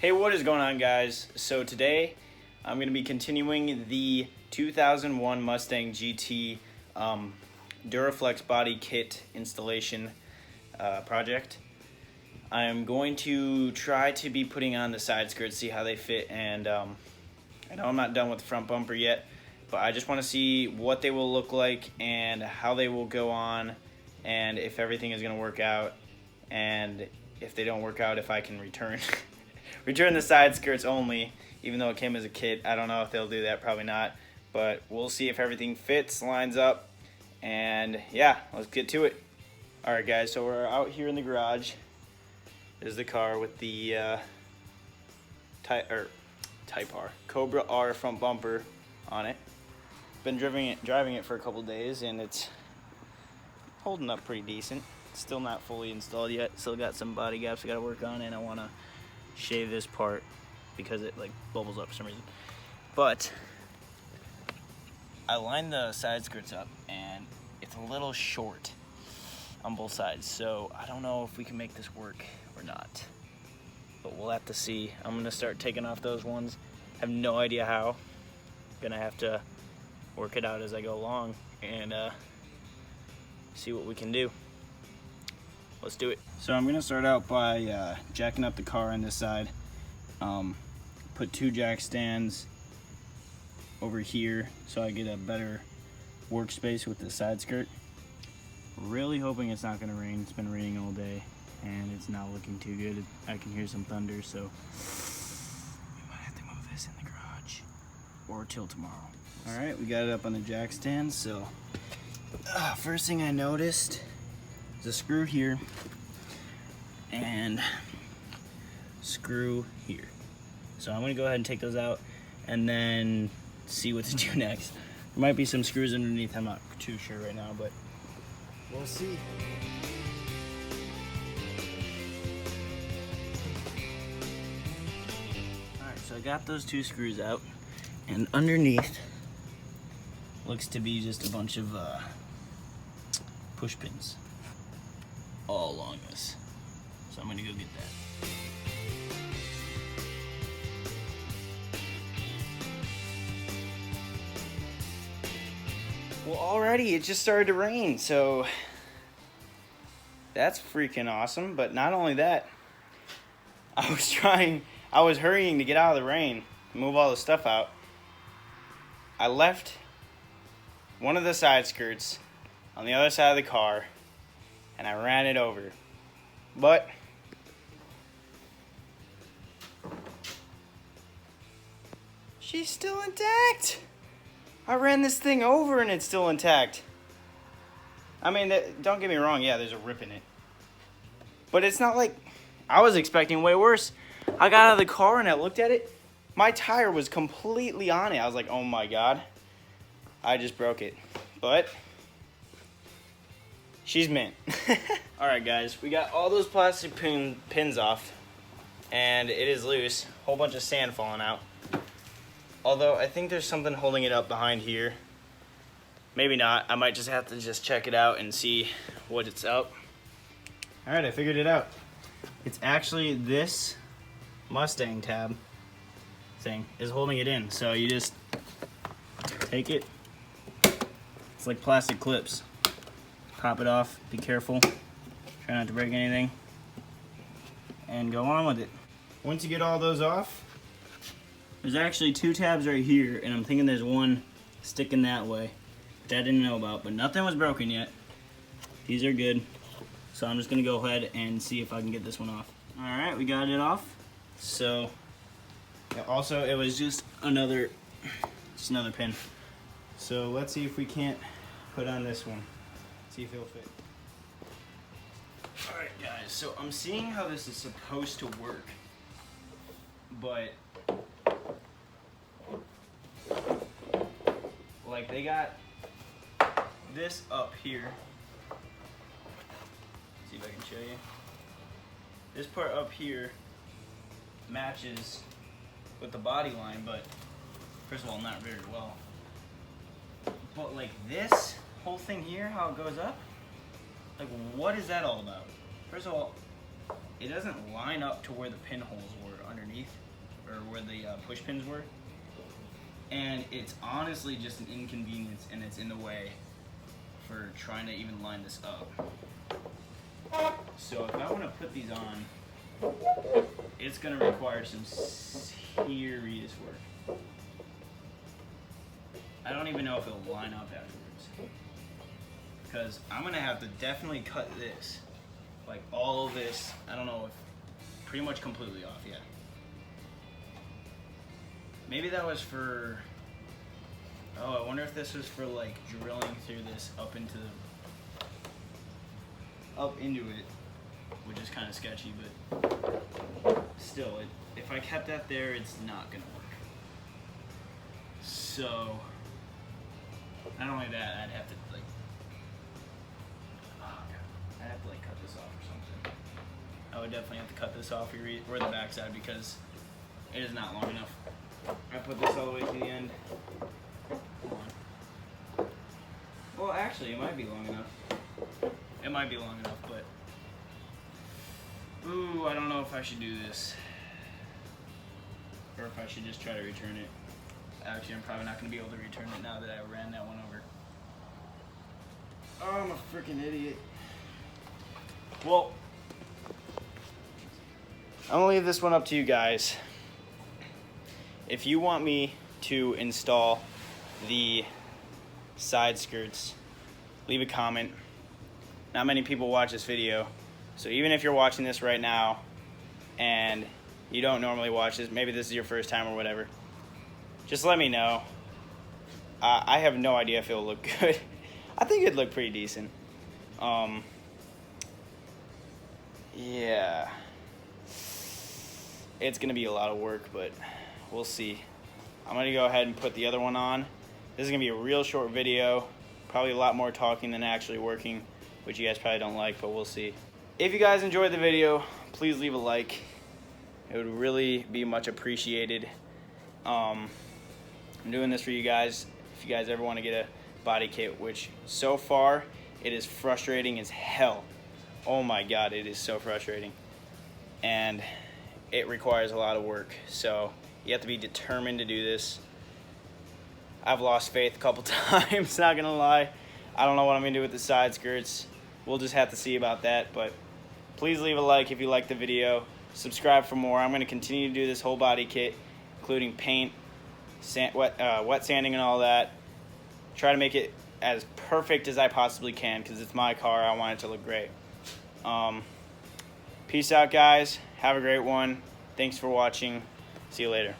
Hey, what is going on, guys? So today I'm going to be continuing the 2001 Mustang GT Duraflex body kit installation project. I'm going to try to be putting on the side skirts, see how they fit, and I know I'm not done with the front bumper yet, but I just want to see what they will look like and how they will go on, and if everything is going to work out, and if they don't work out, if I can return the side skirts only, even though it came as a kit. I don't know if they'll do that, probably not, but we'll see if everything fits, lines up, and yeah, let's get to it. Alright guys, so we're out here in the garage. There's the car with the Type R, Cobra R front bumper on it. Been driving it for a couple days, and it's holding up pretty decent. Still not fully installed yet. Still got some body gaps I gotta work on, and I wanna shave this part because it like bubbles up for some reason. But I lined the side skirts up and it's a little short on both sides, so I don't know if we can make this work or not, but we'll have to see. I'm gonna start taking off those ones. Have no idea how. Gonna have to work it out as I go along and see what we can do. Let's do it. So I'm gonna start out by jacking up the car on this side. Put two jack stands over here so I get a better workspace with the side skirt. Really hoping it's not gonna rain. It's been raining all day and it's not looking too good. I can hear some thunder, so we might have to move this in the garage or till tomorrow. All right, we got it up on the jack stand. So first thing I noticed, there's a screw here and screw here. So I'm gonna go ahead and take those out and then see what to do next. There might be some screws underneath, I'm not too sure right now, but we'll see. Alright, so I got those two screws out, and underneath looks to be just a bunch of push pins all along this. So I'm gonna go get that. Well, already it just started to rain, so that's freaking awesome. But not only that, I was hurrying to get out of the rain, move all the stuff out. I left one of the side skirts on the other side of the car, and I ran it over. But she's still intact. I ran this thing over and it's still intact. I mean, don't get me wrong, yeah, there's a rip in it. But it's not like, I was expecting way worse. I got out of the car and I looked at it. My tire was completely on it. I was like, oh my God, I just broke it. But she's mint. All right, guys, we got all those plastic pins off, and it is loose. Whole bunch of sand falling out. Although I think there's something holding it up behind here. Maybe not. I might just have to just check it out and see what it's up. All right, I figured it out. It's actually this Mustang tab thing is holding it in. So you just take it. It's like plastic clips. Pop it off, be careful. Try not to break anything. And go on with it. Once you get all those off, there's actually two tabs right here, and I'm thinking there's one sticking that way, which I didn't know about, but nothing was broken yet. These are good. So I'm just gonna go ahead and see if I can get this one off. All right, we got it off. So, also it was just another pin. So let's see if we can't put on this one. See if it'll fit. All right, guys, so I'm seeing how this is supposed to work, but like they got this up here. See if I can show you. This part up here matches with the body line, but first of all, not very well. But like this whole thing here, how it goes up, like what is that all about? First of all, it doesn't line up to where the pinholes were underneath. where the push pins were. And it's honestly just an inconvenience, and it's in the way for trying to even line this up. So if I want to put these on, it's going to require some serious work. I don't even know if it'll line up afterwards, because I'm going to have to definitely cut this, like all of this, I don't know if pretty much completely off, yeah. Maybe that was for, oh, I wonder if this was for like drilling through this up into it, which is kind of sketchy, but still, if I kept that there, it's not gonna work. So, not only that, I'd have to like, oh God, I'd have to like cut this off or something. I would definitely have to cut this off or the backside, because it is not long enough. I put this all the way to the end. Hold on. Well, actually, it might be long enough. It might be long enough, but ooh, I don't know if I should do this, or if I should just try to return it. Actually, I'm probably not going to be able to return it now that I ran that one over. Oh, I'm a freaking idiot. Well, I'm going to leave this one up to you guys. If you want me to install the side skirts, leave a comment. Not many people watch this video, so even if you're watching this right now and you don't normally watch this, maybe this is your first time or whatever, just let me know. I have no idea if it'll look good. I think it'd look pretty decent. Yeah. It's gonna be a lot of work, but we'll see. I'm gonna go ahead and put the other one on. This is gonna be a real short video, probably a lot more talking than actually working, which you guys probably don't like, but we'll see. If you guys enjoyed the video, please leave a like. It would really be much appreciated. I'm doing this for you guys. If you guys ever want to get a body kit, which so far it is frustrating as hell. Oh my God, it is so frustrating. And it requires a lot of work. So you have to be determined to do this. I've lost faith a couple times, not gonna lie. I don't know what I'm gonna do with the side skirts. We'll just have to see about that, but please leave a like if you liked the video. Subscribe for more. I'm gonna continue to do this whole body kit, including paint, wet sanding and all that. Try to make it as perfect as I possibly can, because it's my car. I want it to look great. Peace out, guys. Have a great one. Thanks for watching. See you later.